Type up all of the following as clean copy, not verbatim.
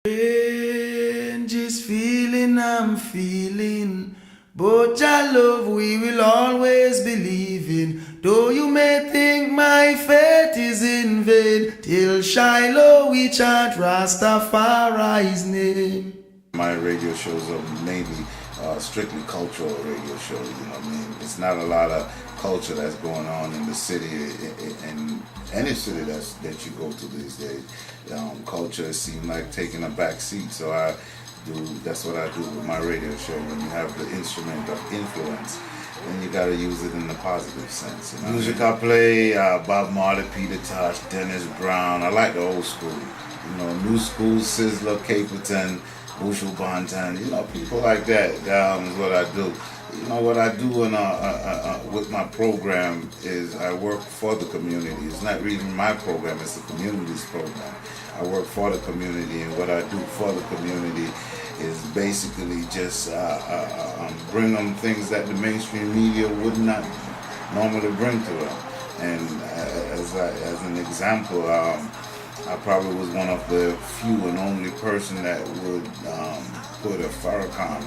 Strangest feeling I'm feeling, but your love we will always believe in. Though you may think my faith is in vain, till Shiloh we chant Rastafari's name. My radio shows are mainly strictly cultural radio shows. You know what I mean? It's not a lot of culture that's going on in the city, in any city that you go to these days. Culture seems like taking a back seat. So that's what I do with my radio show. When you have the instrument of influence, then you gotta use it in the positive sense. You know? Music I play, Bob Marley, Peter Tosh, Dennis Brown. I like the old school. You know, new school, Sizzler, Caperton, Bushel Bonton, you know, people like that. Is what I do. You know, what I do with my program is I work for the community. It's not really my program, it's the community's program. I work for the community, and what I do for the community is basically just bring them things that the mainstream media would not normally bring to them. And as an example, I probably was one of the few and only person that would put a Farrakhan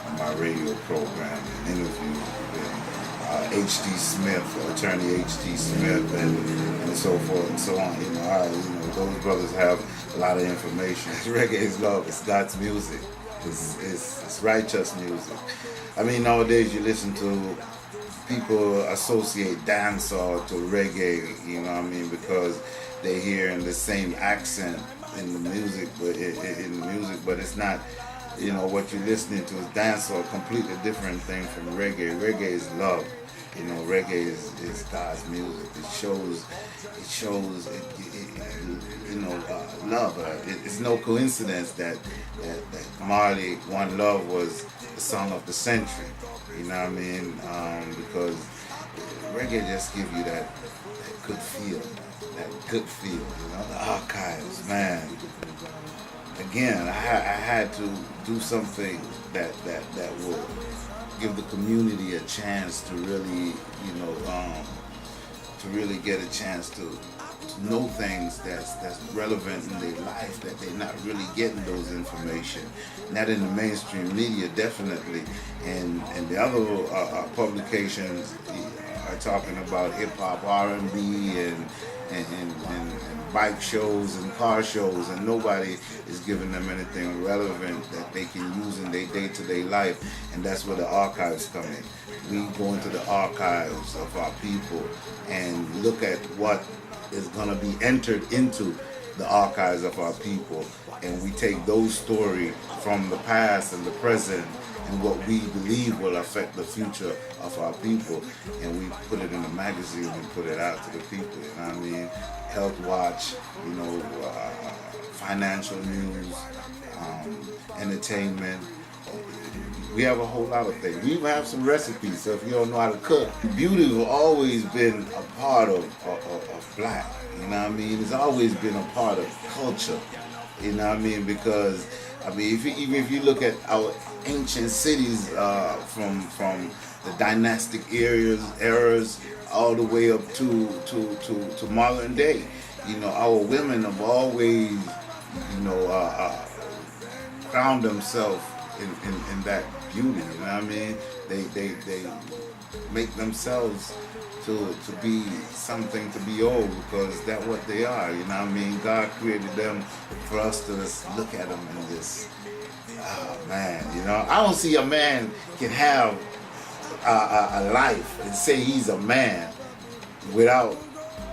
on my radio program and interview with H.D. Smith, attorney H.D. Smith, and so forth and so on. You know, those brothers have a lot of information. Reggae is love. It's God's music. It's righteous music. I mean, nowadays you listen to people associate dancehall to reggae. You know what I mean? Because they hear in the same accent in the music, but it's not. You know, what you're listening to is dancehall, a completely different thing from reggae. Reggae is love. You know, reggae is God's music. It shows, love. It's no coincidence that Marley One Love was the song of the century. You know what I mean? Because reggae just gives you that good feel. That good feel, you know, the archives, man. Again, I had to do something that will give the community a chance to really, to really get a chance to know things that's relevant in their life, that they're not really getting those information. Not in the mainstream media, definitely, and the other publications are talking about hip hop, R&B, and bike shows and car shows, and nobody is giving them anything relevant that they can use in their day-to-day life, and that's where the archives come in. We go into the archives of our people and look at what is going to be entered into the archives of our people, and we take those stories from the past and the present and what we believe will affect the future of our people, and we put it in a magazine and put it out to the people, you know what I mean? Health Watch, you know, financial news, entertainment. We have a whole lot of things. We even have some recipes, so if you don't know how to cook, beauty has always been a part of black, you know what I mean? It's always been a part of culture, you know what I mean? Because, I mean, even if you look at our ancient cities from the dynastic eras all the way up to modern day, you know, our women have always, you know, crowned themselves in that beauty, you know what I mean? They make themselves to be something to be old, because that's what they are, you know what I mean? God created them for us to just look at them and just, oh man, you know, I don't see a man can have a life and say he's a man without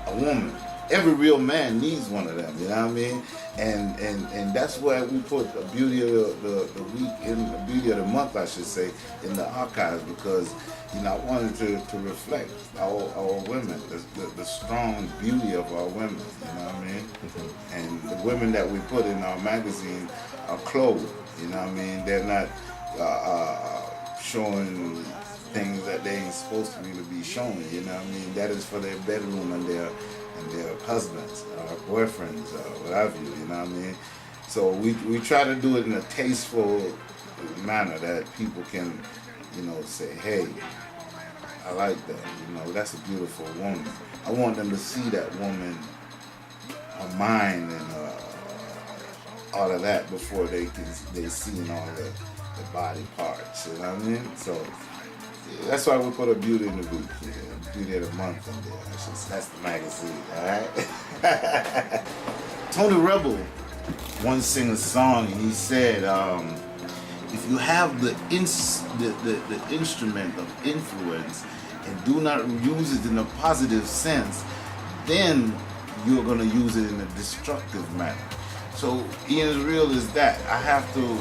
a woman. Every real man needs one of them, you know what I mean? And that's why we put the beauty of the week, in the beauty of the month, I should say, in the archives, because, you know, I wanted to reflect our women, the strong beauty of our women, you know what I mean? And the women that we put in our magazine are clothed, you know what I mean? They're not showing things that they ain't supposed to really be showing, you know what I mean? That is for their bedroom and their husbands or boyfriends or whatever, you know what I mean? So we try to do it in a tasteful manner that people can, you know, say, hey, I like that, you know, that's a beautiful woman. I want them to see that woman, her mind and all of that before they seen all the body parts. You know what I mean? So yeah, that's why we put a beauty in the booth. Yeah, beauty of the month in there. That's the magazine. All right. Tony Rebel once sang a song and he said, if you have the instrument of influence and do not use it in a positive sense, then you're going to use it in a destructive manner. So Ian's real is that I have to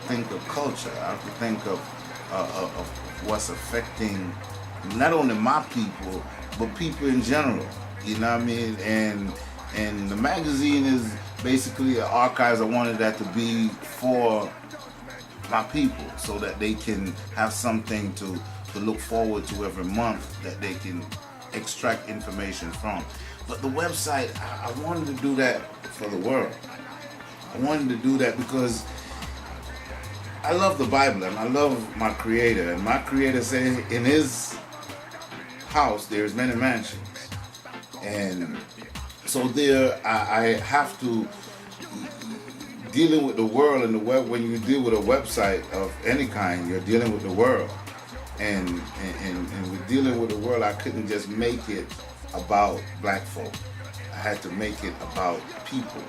think of culture. I have to think of what's affecting not only my people but people in general. You know what I mean? And the magazine is basically an archives. I wanted that to be for my people so that they can have something to look forward to every month that they can extract information from. But the website, I wanted to do that for the world. I wanted to do that because I love the Bible and I love my Creator. And my Creator said in His house there's many mansions. And so there, I have to, dealing with the world and the web, when you deal with a website of any kind, you're dealing with the world. And with dealing with the world, I couldn't just make it about black folk. I had to make it about people.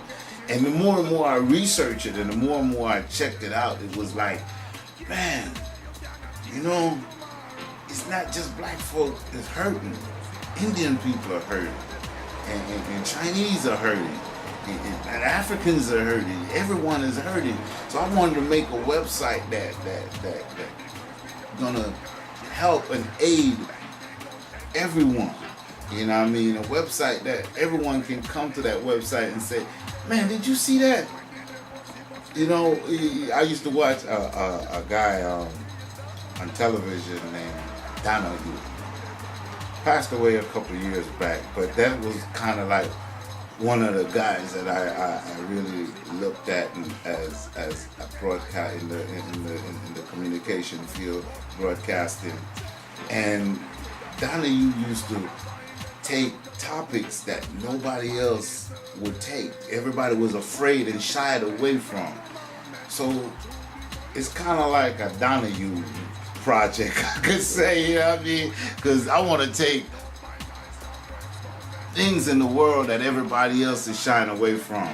And the more and more I researched it and the more I checked it out, it was like, man, you know, it's not just black folk that's hurting. Indian people are hurting. And Chinese are hurting. And Africans are hurting. Everyone is hurting. So I wanted to make a website that gonna help and aid everyone. You know what I mean? A website that everyone can come to that website and say, man, did you see that? You know, I used to watch a guy on television named Donahue. Passed away a couple of years back, but that was kind of like one of the guys that I really looked at as a broadcast in the communication field, broadcasting. And Donahue used to take topics that nobody else would take. Everybody was afraid and shied away from. So it's kind of like a Donahue project, I could say, you know what I mean? Because I want to take things in the world that everybody else is shying away from.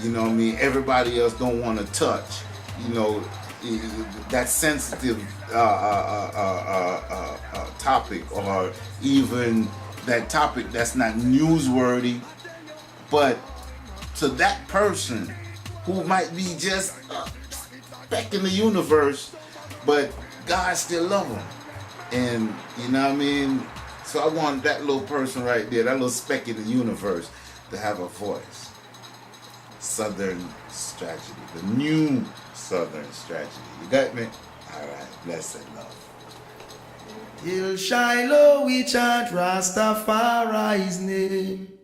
You know what I mean? Everybody else don't want to touch. You know, that sensitive topic, or even that topic that's not newsworthy, but to that person who might be just back in the universe, but God still love them. And you know what I mean? So I want that little person right there, that little speck in the universe, to have a voice. Southern strategy, the new Southern strategy. You got me? All right, blessed love. Till Shiloh we chant Rastafari's name.